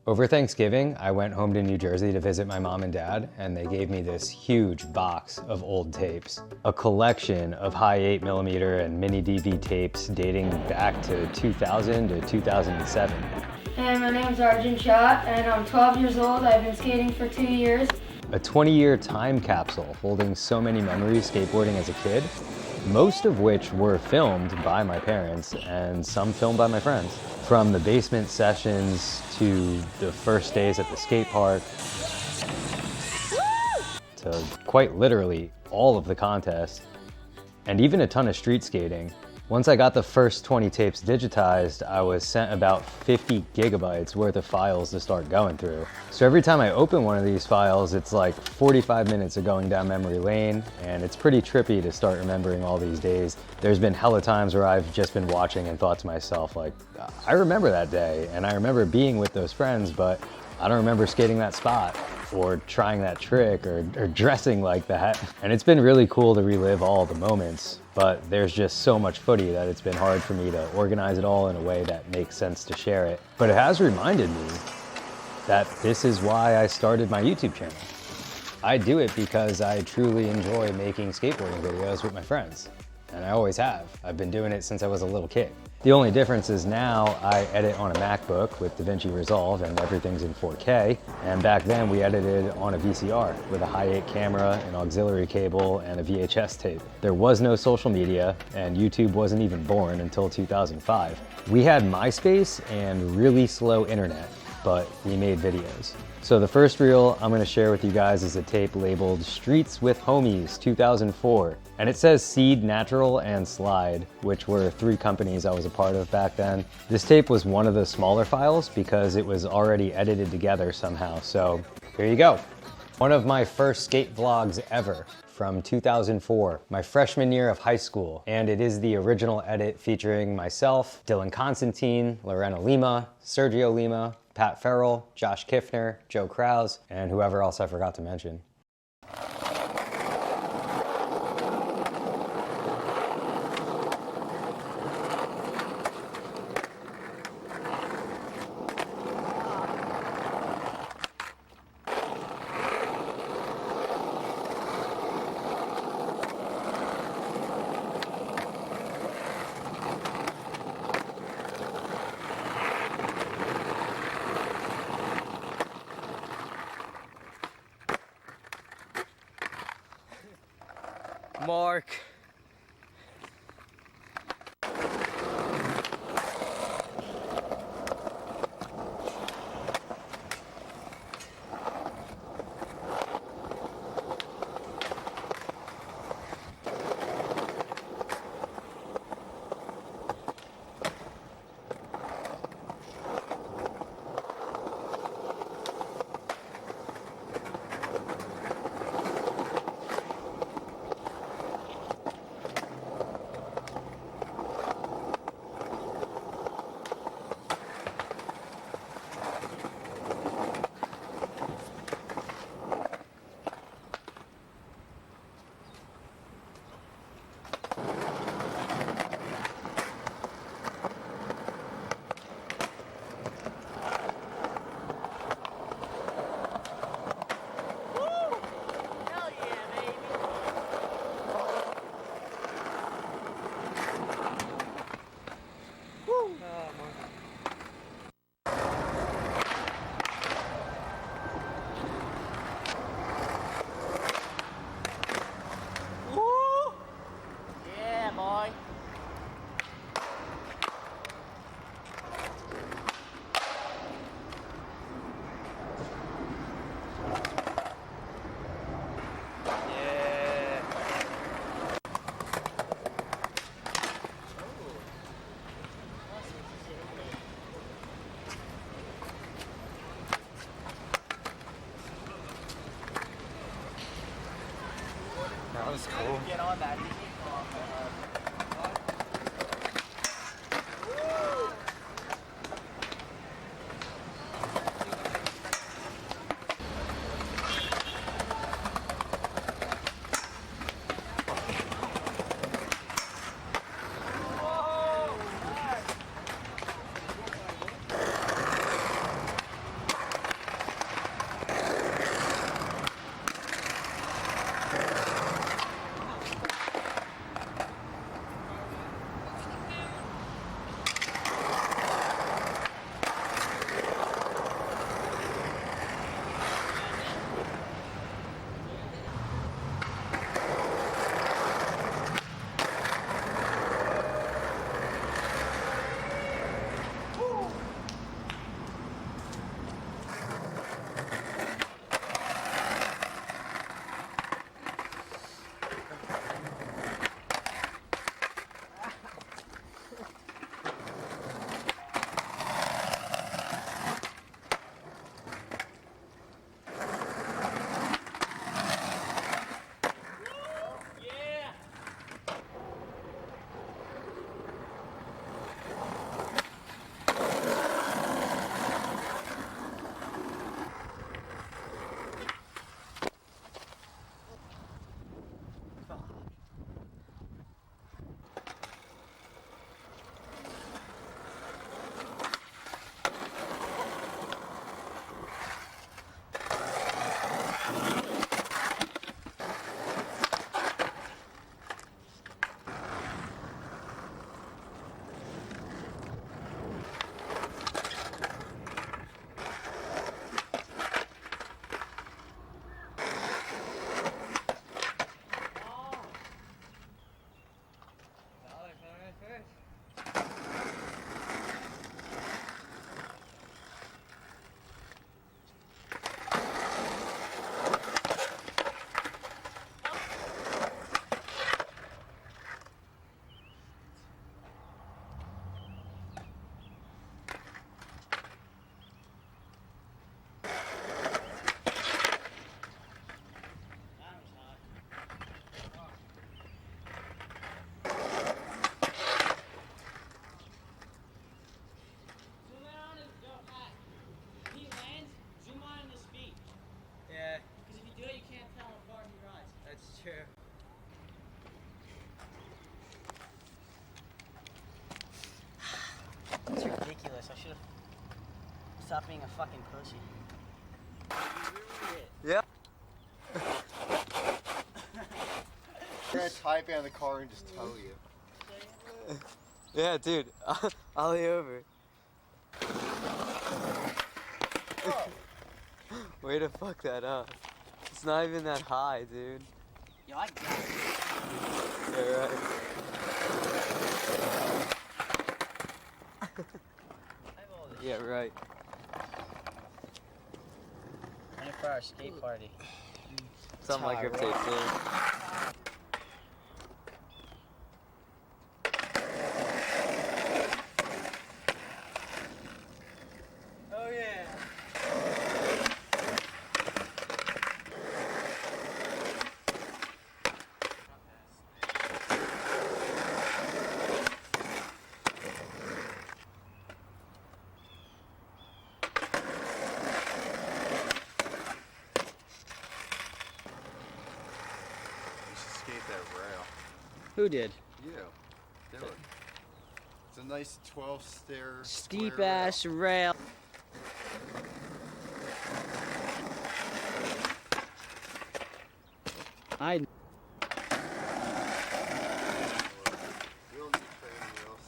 Over Thanksgiving, I went home to New Jersey to visit my mom and dad, and they gave me this huge box of old tapes. A collection of high 8mm and mini DV tapes dating back to 2000 to 2007. And my name's Arjun Shah, and I'm 12 years old. I've been skating for 2 years. A 20-year time capsule holding so many memories skateboarding as a kid, most of which were filmed by my parents and some filmed by my friends. From the basement sessions to the first days at the skate park, to quite literally all of the contests, and even a ton of street skating. Once I got the first 20 tapes digitized, I was sent about 50 gigabytes worth of files to start going through. So every time I open one of these files, it's like 45 minutes of going down memory lane, and it's pretty trippy to start remembering all these days. There's been hella times where I've just been watching and thought to myself, like, I remember that day, and I remember being with those friends, but I don't remember skating that spot, or trying that trick, or dressing like that. And it's been really cool to relive all the moments, but there's just so much footy that it's been hard for me to organize it all in a way that makes sense to share it. But it has reminded me that this is why I started my YouTube channel. I do it because I truly enjoy making skateboarding videos with my friends, and I always have. I've been doing it since I was a little kid. The only difference is now I edit on a MacBook with DaVinci Resolve and everything's in 4K. And back then we edited on a VCR with a high 8 camera, an auxiliary cable, and a VHS tape. There was no social media, and YouTube wasn't even born until 2005. We had MySpace and really slow internet, but we made videos. So the first reel I'm gonna share with you guys is a tape labeled Streets with Homies 2004. And it says Seed, Natural, and Slide, which were 3 companies I was a part of back then. This tape was one of the smaller files because it was already edited together somehow, so here you go. One of my first skate vlogs ever from 2004, my freshman year of high school. And it is the original edit featuring myself, Dylan Constantine, Lorena Lima, Sergio Lima, Pat Farrell, Josh Kiffner, Joe Krause, and whoever else I forgot to mention. Mark. That was cool. Get on that. stop being a fucking pussy. Yeah. We're gonna type in the car and just tow you. Yeah, dude. Ollie over. Way to fuck that up. It's not even that high, dude. Yo, I got it. Yeah, right. I have all this Yeah, right. Ready for our skate party. It's on my grip tape, too. Oh, yeah. You should skate that rail. Who did? You. Do it. It's a nice 12-stair Steep square ass rail. I rail. We don't need training wheels.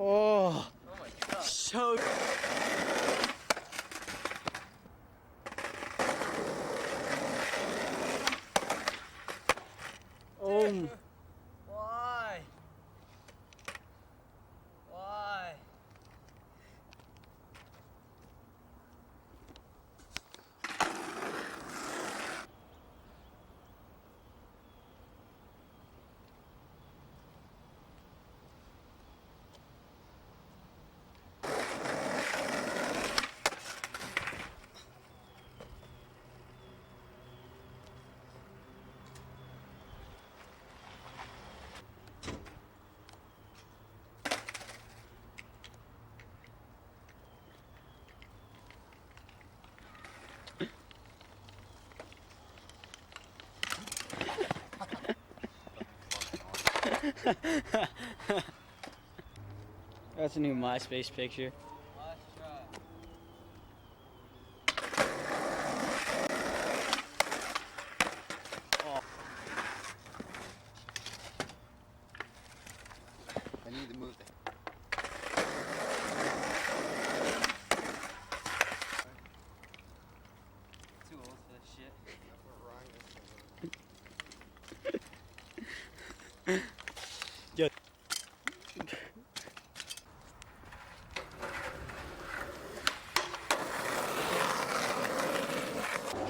Oh my god. So Oh. Why? Why? That's a new MySpace picture. Last try. I need to move the. Too old for this shit.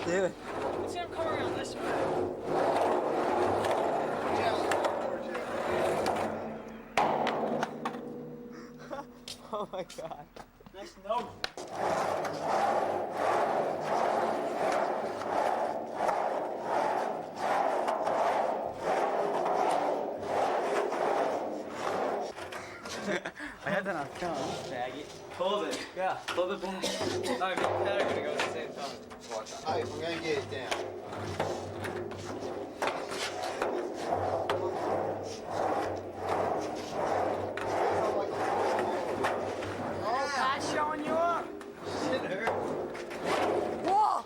Dude. See, I'm coming around this way. Oh my god. Nice note. I had that on film, faggot. Hold it. Yeah, hold it back. Alright, me and Pat are gonna go at the same time. Watch out. Alright, we're gonna get it down. Oh, Pat's showing you up. Shit hurt. Whoa!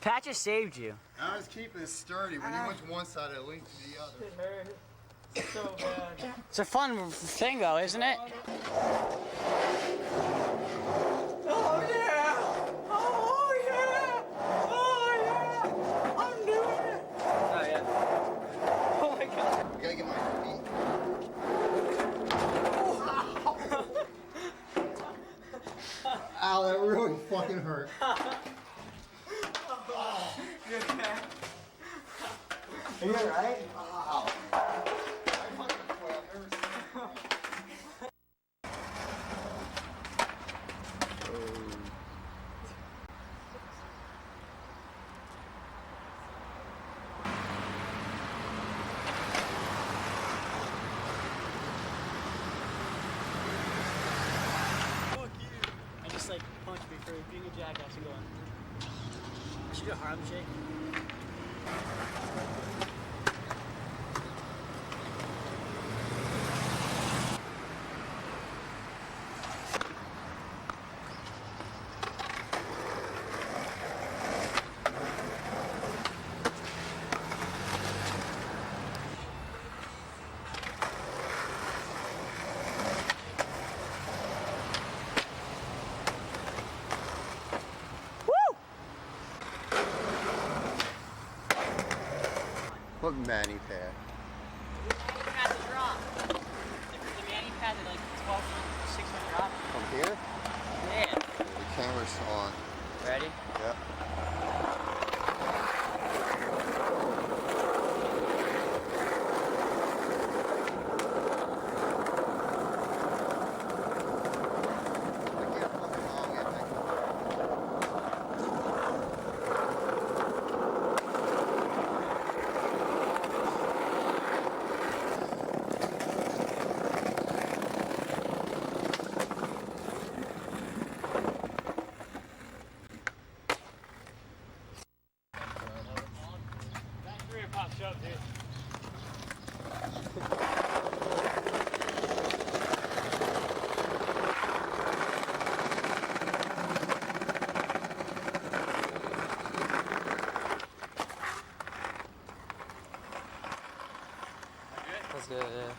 Pat just saved you. I was keeping it sturdy. When you went to one side, I linked to the other. It hurt. So bad. It's a fun thing though, isn't it? fucking hurt. Are you alright? I just like punched me for being a jackass and going. I should do a Harlem shake. What mani pad? Pad the drop. The Manny pad at like 12,600 drop. From here? Yeah. The camera's on. Ready? Yep. Shove, dude. That's good, yeah.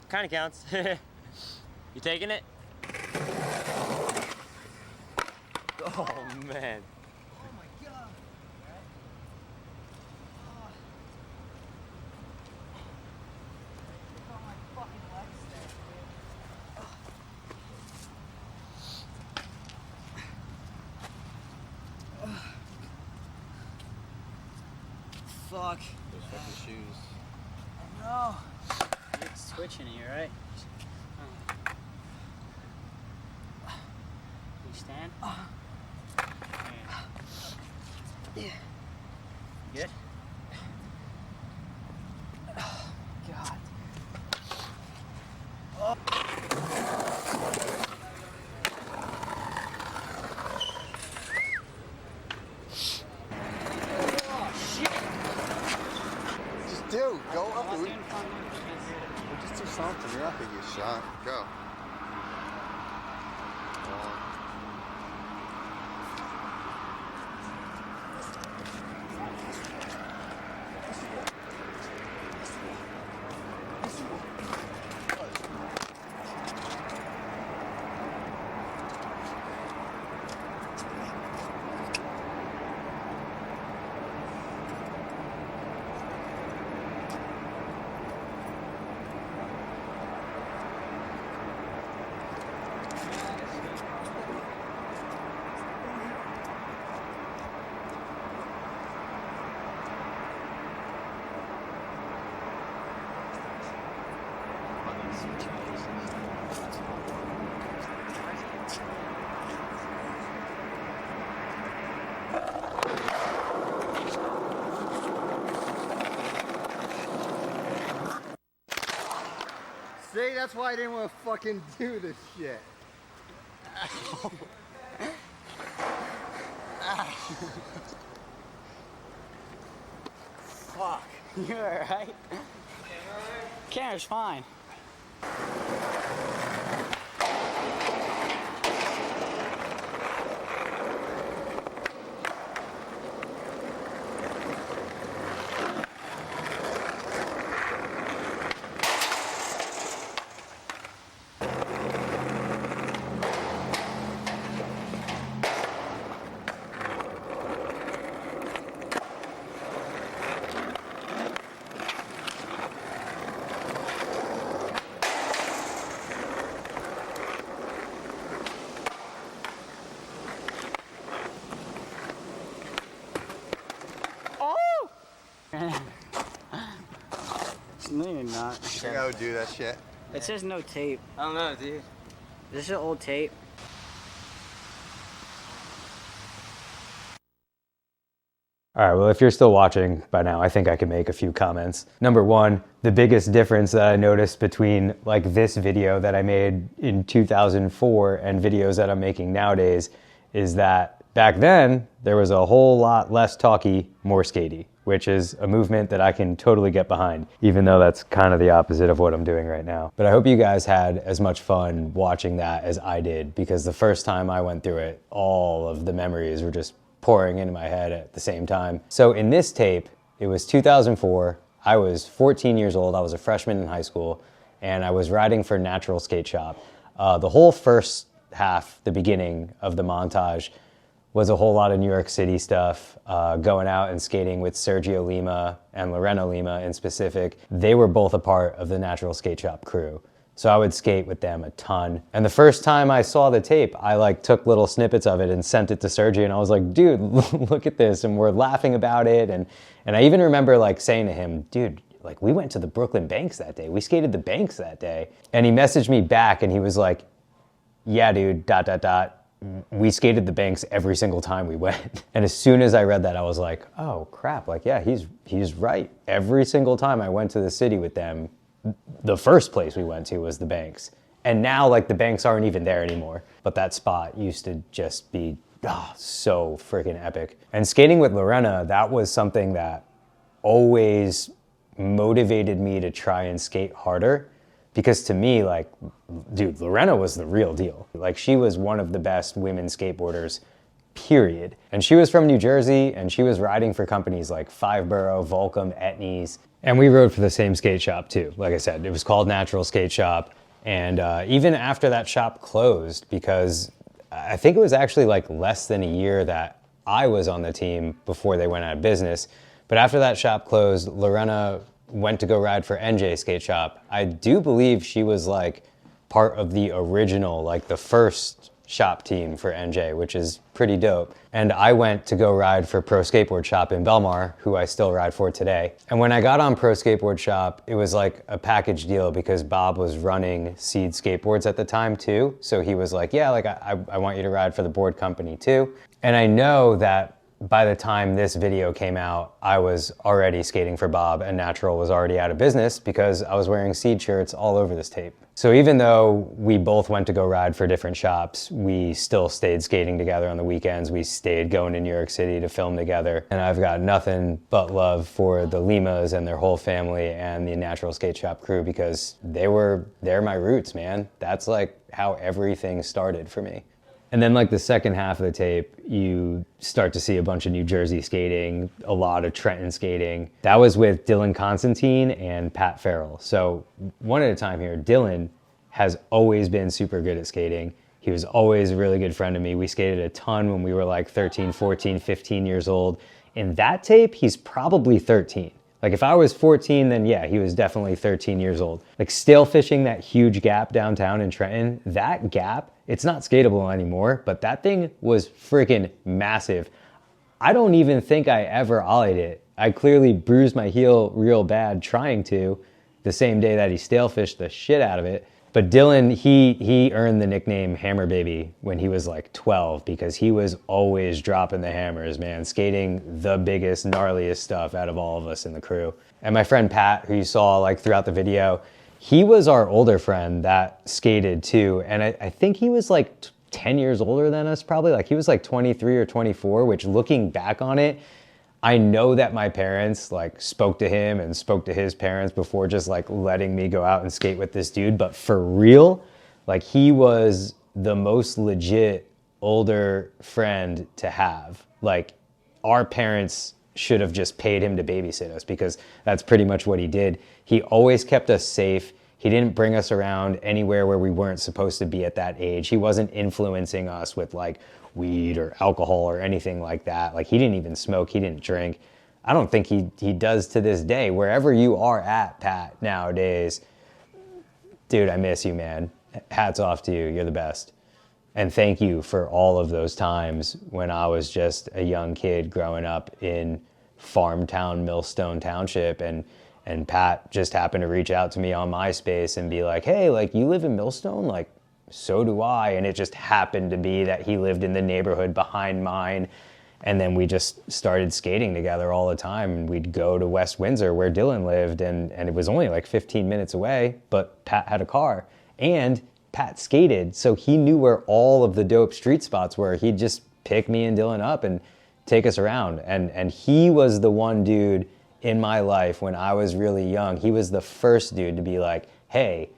Kind of counts. You taking it? Oh man. Oh my god. Look how my fucking legs stand, fuck. Those fucking shoes. I know. It's twitching here, right? Can you stand? Yeah. Good? Oh, God. Oh. Oh, shit. Just do. Go up, dude. Just do something. You're not gonna get shot. Go. See, that's why I didn't want to fucking do this shit. Fuck. You alright? Camera's fine. No, you're not. I gotta do that shit. It says no tape. I don't know, dude. This is an old tape. All right, well, if you're still watching by now, I think I can make a few comments. Number one, the biggest difference that I noticed between like this video that I made in 2004 and videos that I'm making nowadays is that back then, there was a whole lot less talky, more skatey, which is a movement that I can totally get behind, even though that's kind of the opposite of what I'm doing right now. But I hope you guys had as much fun watching that as I did, because the first time I went through it, all of the memories were just pouring into my head at the same time. So in this tape, it was 2004. I was 14 years old. I was a freshman in high school, and I was riding for Natural Skate Shop. The whole first half, the beginning of the montage, was a whole lot of New York City stuff, going out and skating with Sergio Lima and Lorena Lima in specific. They were both a part of the Natural Skate Shop crew. So I would skate with them a ton. And the first time I saw the tape, I like took little snippets of it and sent it to Sergi, and I was like, dude, look at this. And we're laughing about it. And I even remember like saying to him, dude, like we went to the Brooklyn Banks that day. We skated the Banks that day. And he messaged me back and he was like, yeah, dude, ... We skated the Banks every single time we went. And as soon as I read that, I was like, oh crap, like, yeah, he's right. Every single time I went to the city with them, the first place we went to was the Banks. And now like the Banks aren't even there anymore. But that spot used to just be so freaking epic. And skating with Lorena, that was something that always motivated me to try and skate harder. Because to me, like, dude, Lorena was the real deal. Like, she was one of the best women skateboarders, period. And she was from New Jersey, and she was riding for companies like Five Borough, Volcom, Etnies. And we rode for the same skate shop too. Like I said, it was called Natural Skate Shop. And even after that shop closed, because I think it was actually like less than a year that I was on the team before they went out of business. But after that shop closed, Lorena went to go ride for NJ Skate Shop. I do believe she was like part of the original, like the first shop team for NJ, which is pretty dope. And I went to go ride for Pro Skateboard Shop in Belmar, who I still ride for today. And when I got on Pro Skateboard Shop, it was like a package deal because Bob was running Seed Skateboards at the time too. So he was like, yeah, like I want you to ride for the board company too. And I know that by the time this video came out, I was already skating for Bob and Natural was already out of business because I was wearing Seed shirts all over this tape. So even though we both went to go ride for different shops, we still stayed skating together on the weekends. We stayed going to New York City to film together. And I've got nothing but love for the Limas and their whole family and the Natural Skate Shop crew because they're my roots, man. That's like how everything started for me. And then like the second half of the tape, you start to see a bunch of New Jersey skating, a lot of Trenton skating. That was with Dylan Constantine and Pat Farrell. So one at a time here, Dylan has always been super good at skating. He was always a really good friend of me. We skated a ton when we were like 13, 14, 15 years old. In that tape, he's probably 13. Like if I was 14, then yeah, he was definitely 13 years old. Like stale fishing that huge gap downtown in Trenton, that gap, it's not skatable anymore, but that thing was freaking massive. I don't even think I ever ollied it. I clearly bruised my heel real bad trying to the same day that he stale fished the shit out of it. But Dylan, he earned the nickname Hammer Baby when he was like 12 because he was always dropping the hammers, man, skating the biggest, gnarliest stuff out of all of us in the crew. And my friend Pat, who you saw like throughout the video, he was our older friend that skated too. And I think he was like 10 years older than us probably. Like he was like 23 or 24, which looking back on it, I know that my parents like spoke to him and spoke to his parents before just like letting me go out and skate with this dude. But for real, like he was the most legit older friend to have. Like our parents should have just paid him to babysit us because that's pretty much what he did. He always kept us safe. He didn't bring us around anywhere where we weren't supposed to be at that age. He wasn't influencing us with like weed or alcohol or anything like that. Like he didn't even smoke, he didn't drink. I don't think he does to this day. Wherever you are at, Pat, nowadays, dude, I miss you, man. Hats off to you, you're the best. And thank you for all of those times when I was just a young kid growing up in farm town, Millstone Township, and And Pat just happened to reach out to me on MySpace and be like, hey, like, you live in Millstone? Like, so do I. And it just happened to be that he lived in the neighborhood behind mine. And then we just started skating together all the time. And we'd go to West Windsor where Dylan lived, and it was only like 15 minutes away, but Pat had a car. And Pat skated, so he knew where all of the dope street spots were. He'd just pick me and Dylan up and take us around. And he was the one dude in my life when I was really young. He was the first dude to be like, hey,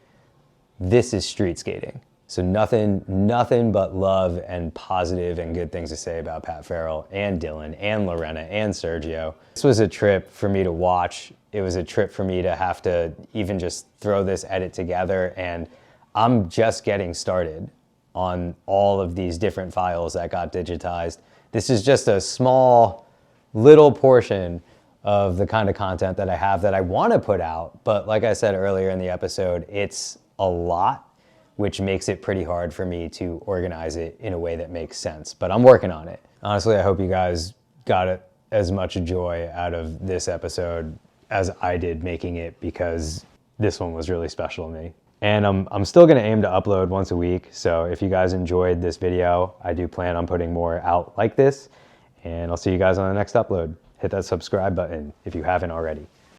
this is street skating. So nothing but love and positive and good things to say about Pat Farrell and Dylan and Lorena and Sergio. This was a trip for me to watch. It was a trip for me to have to even just throw this edit together, and I'm just getting started on all of these different files that got digitized. This is just a small little portion of the kind of content that I have that I want to put out. But like I said earlier in the episode, it's a lot, which makes it pretty hard for me to organize it in a way that makes sense. But I'm working on it. Honestly, I hope you guys got as much joy out of this episode as I did making it, because this one was really special to me. And I'm still gonna aim to upload once a week. So if you guys enjoyed this video, I do plan on putting more out like this. And I'll see you guys on the next upload. Hit that subscribe button if you haven't already.